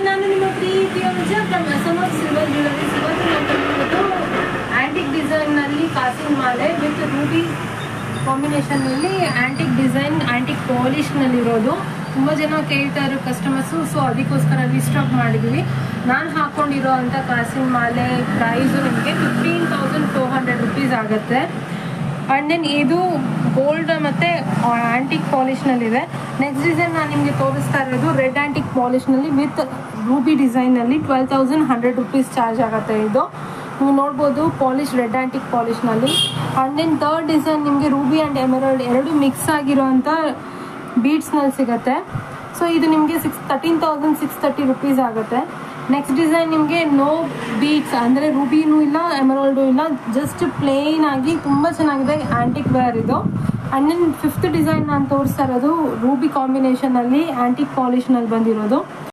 ನಾನು ನಿಮ್ಮ ಪ್ರೀತಿಯ ಫ್ರಮ್ SM ಸಿಲ್ವರ್ ಜ್ಯುವೆಲರೀಸ್. ಇವತ್ತು ನಾನು ತಂದಿರೋದು ಆ್ಯಂಟಿಕ್ ಡಿಸೈನ್ನಲ್ಲಿ ಕಾಸಿನ ಮಾಲೆ ವಿತ್ ರೂಬಿ ಕಾಂಬಿನೇಷನ್ನಲ್ಲಿ ಆ್ಯಂಟಿಕ್ ಡಿಸೈನ್ ಆ್ಯಂಟಿಕ್ ಪಾಲಿಷ್ನಲ್ಲಿರೋದು. ತುಂಬ ಜನ ಕೇಳ್ತಾ ಇರೋ ಕಸ್ಟಮರ್ಸು, ಸೊ ಅದಕ್ಕೋಸ್ಕರ ರಿಸ್ಟಾಕ್ ಮಾಡಿದ್ವಿ. ನಾನು ಹಾಕ್ಕೊಂಡಿರೋ ಅಂಥ ಕಾಸಿನ ಮಾಲೆ ಪ್ರೈಸು ನಿಮಗೆ 15,400 rupees ಆಗುತ್ತೆ. ಆ್ಯಂಡ್ ದೆನ್ ಇದು ಗೋಲ್ಡ್ ಮತ್ತು ಆ್ಯಂಟಿಕ್ ಪಾಲಿಷ್ನಲ್ಲಿದೆ. ನೆಕ್ಸ್ಟ್ ಡಿಸೈನ್ ನಾನು ನಿಮಗೆ ತೋರಿಸ್ತಾ ಇರೋದು ರೆಡ್ ಆ್ಯಂಟಿಕ್ ಪಾಲಿಷ್ನಲ್ಲಿ ವಿತ್ ರೂಬಿ ಡಿಸೈನಲ್ಲಿ 12,100 rupees ಚಾರ್ಜ್ ಆಗುತ್ತೆ. ಇದು ನೀವು ನೋಡ್ಬೋದು ಪಾಲಿಶ್ ರೆಡ್ ಆ್ಯಂಟಿಕ್ ಪಾಲಿಷ್ನಲ್ಲಿ. ಆ್ಯಂಡ್ ದೆನ್ ಥರ್ಡ್ ಡಿಸೈನ್ ನಿಮಗೆ ರೂಬಿ ಆ್ಯಂಡ್ ಎಮರಲ್ಡ್ ಎರಡು ಮಿಕ್ಸ್ ಆಗಿರೋವಂಥ ಬೀಡ್ಸ್ನಲ್ಲಿ ಸಿಗುತ್ತೆ. ಸೊ ಇದು ನಿಮಗೆ 13,630 rupees ಆಗುತ್ತೆ. ನೆಕ್ಸ್ಟ್ ಡಿಸೈನ್ ನಿಮಗೆ ನೋ ಬೀಡ್ಸ್ ಅಂದರೆ ರೂಬಿನೂ ಇಲ್ಲ ಎಮರಾಲ್ಡು ಇಲ್ಲ, ಜಸ್ಟ್ ಪ್ಲೇನ್ ಆಗಿ ತುಂಬ ಚೆನ್ನಾಗಿದೆ ಆ್ಯಂಟಿಕ್ ವೇರ್ ಇದು. ಆ್ಯಂಡ್ ದೆನ್ ಫಿಫ್ತ್ ಡಿಸೈನ್ ನಾನು ತೋರಿಸ್ತಾ ಇರೋದು ರೂಬಿ ಕಾಂಬಿನೇಷನಲ್ಲಿ ಆ್ಯಂಟಿಕ್ ಪಾಲಿಷ್ನಲ್ಲಿ ಬಂದಿರೋದು.